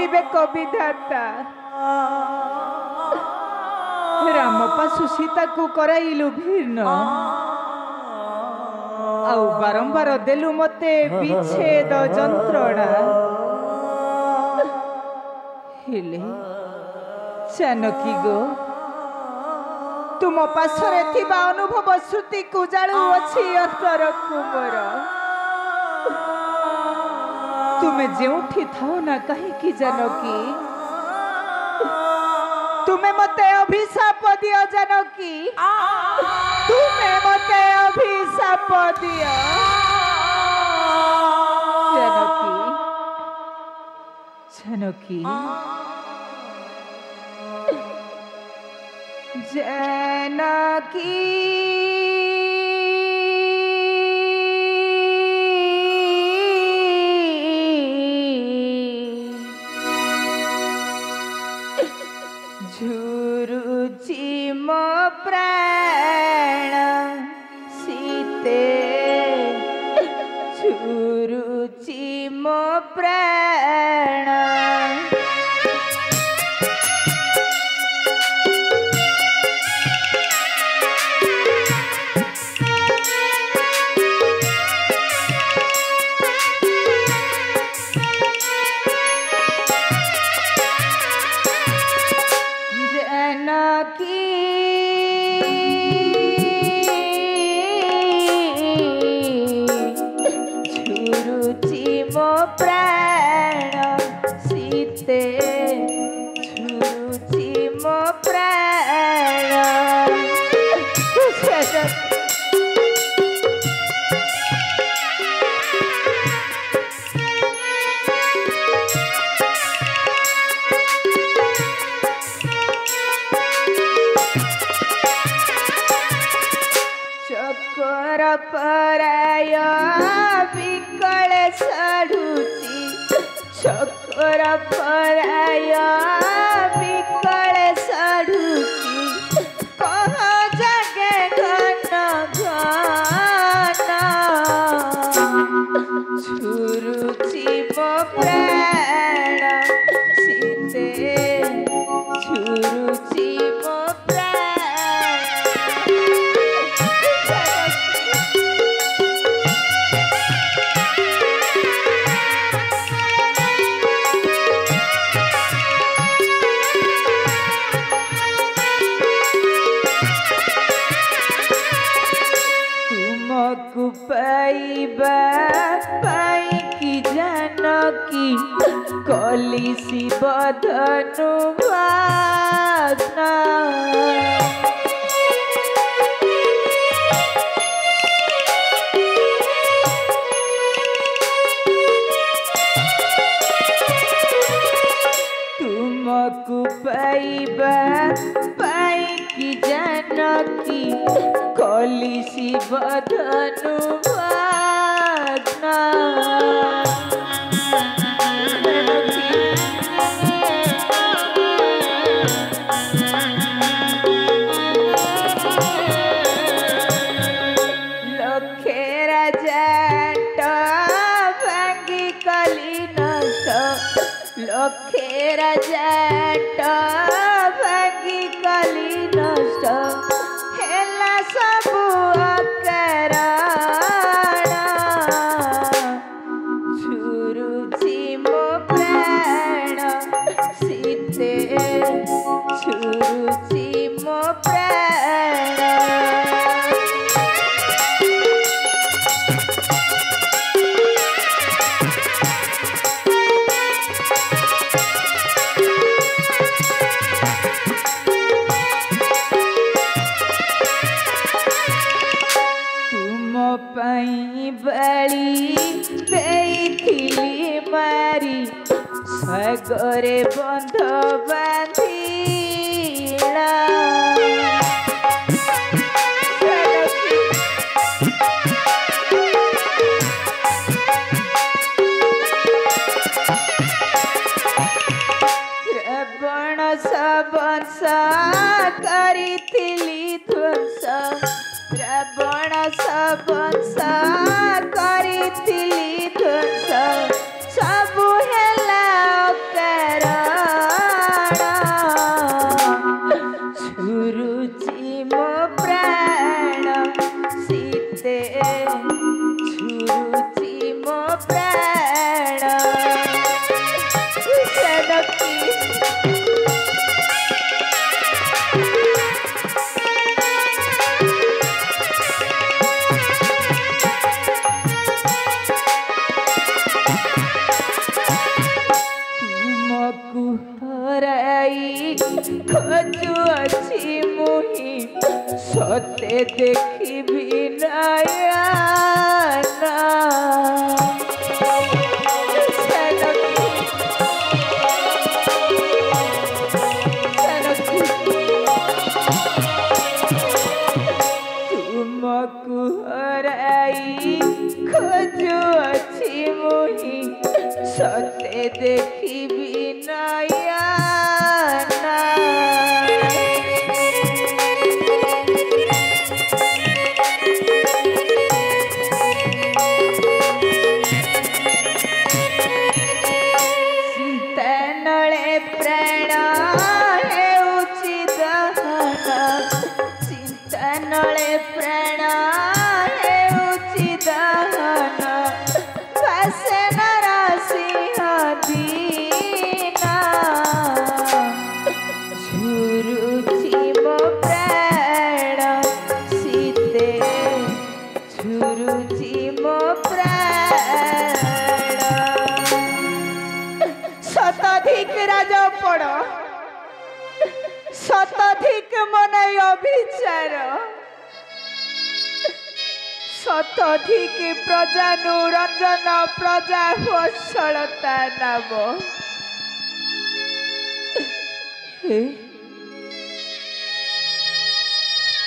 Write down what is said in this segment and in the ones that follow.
विवेक विधाता राम पाशु सीता को कराइलु भिन्न आउ बारंबार देलु मते विच्छेद जंत्रणा हेले जानकी गो तुम पाशरे थिबा अनुभव श्रुति को जालु अछि अंतर कुमर तुमे जेउठी थाओ ना कहीं की जानकी तुमे मते अभिशाप दियो जानकी तुमे मते अभिशाप दियो जानकी जानकी जानकी झुरुची मो प्राण सीते झुरुची मो प्राण पराय विकल सड़ुची चक्र पराय विकल सड़ुची कह जगे घन घन झुरुची मो प्राण सीते झुरुची मो पाइबा पाई की जानकी कली शिव धनु भावना तुमको पाइबा पाई की जानकी कली शिव धनु भावना लखेरा जाट भांगी कली नष्ट लखेरा जाट भांगी कली नष्ट हेला सबु अकरण झुरुची मो प्राण सीते झुरुची मो प्राण पाई बड़ी देइथिली मारी सागरे बंध बांधिला रावण सबंस करिथिली ध्वंस रावण सबंस करिथिली ध्वंस सबु हेला कर सते देखिबि नयना तुमको हराई खोजुअछि मुहि सते देखिबि नयना नले प्राण हेउछि दहन पासे नरसिंह दीना झुरुछि मो प्राण सीते झुरुछि मो प्राण शताधिक राजपड़ शताधिक मन अभिचार शताधिक प्रजानुरंजन प्रजा वत्सलता नाम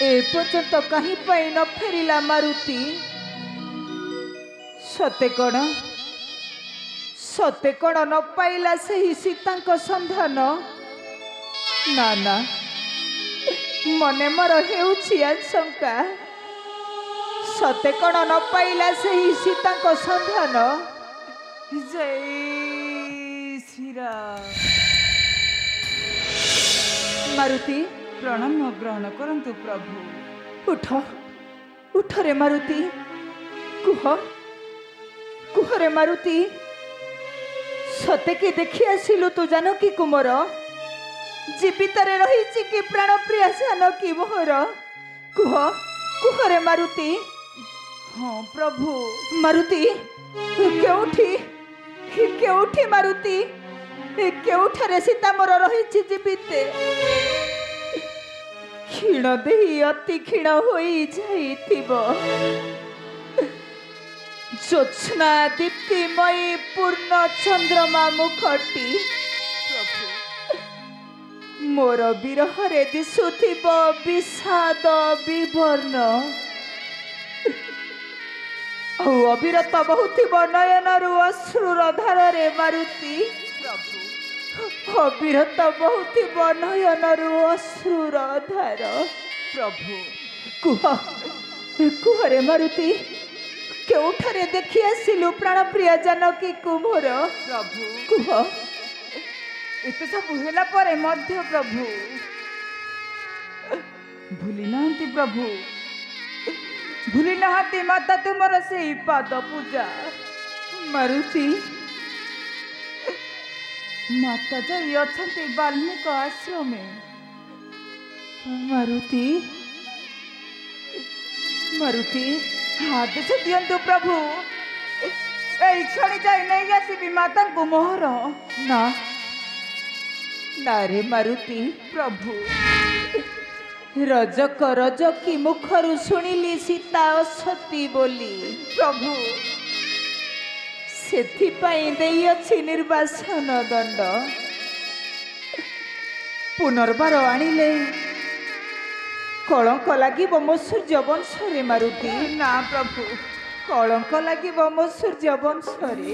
ए पर्यंत कहीं पाई न फेरिला मारुति सते कण न पाइला से ही सीता संधान ना ना मने मोर हेउछि आशंका सते कण न पाइला से ही सीता संधान जय श्री राम मारुति प्रणाम ग्रहण करंतु प्रभु उठ उठ रे मारुति कुह कुह रे मारुति सते कि देखि आसिलु तू जानो कि कुमर जीवित रही कि प्राण प्रिया सान कि मोहर कुह कुह रे मारुति हाँ प्रभु मारुति केउठी केउठी मारुति केउठारे सीता मोर रही जीवित क्षीण देही अति क्षीण होई जाइथिबो ज्योत्स्ना दीप्तिमयी पूर्ण चंद्रमा मुखटी प्रभु मोर विरहरे दिशुथिब विषाद विवर्ण अविरत बहुथिब नयनरु अश्रुर धारे मारुति प्रभु अविरत बहुथिब नयनरु अश्रुर धार प्रभु कुह कुह रे मारुति केउठारे देखि आसिलु प्राण प्रिय जानकी कुमोर प्रभु कुह एते सब हेला परे मध्य प्रभु भूली नांती प्रभु भूली नांती माता तुमर से पाद पूजा मारुति माता जाई अछंती वाल्मीक आश्रम मारुति मारुति आदेश दियंतु प्रभु एई क्षण जाई नहीं आसीबी माता को मोहर ना नारे मारुति प्रभु रजक रजकी मुखरु सुनिली सीता असती बोली प्रभु सेथिपाई देई अछि निर्वासन दंड पुनर्बार आनिले कलंक लागिब मो सूर्य वंश रे मारुति ना प्रभु कलंक लागिब मो सूर्य वंश रे।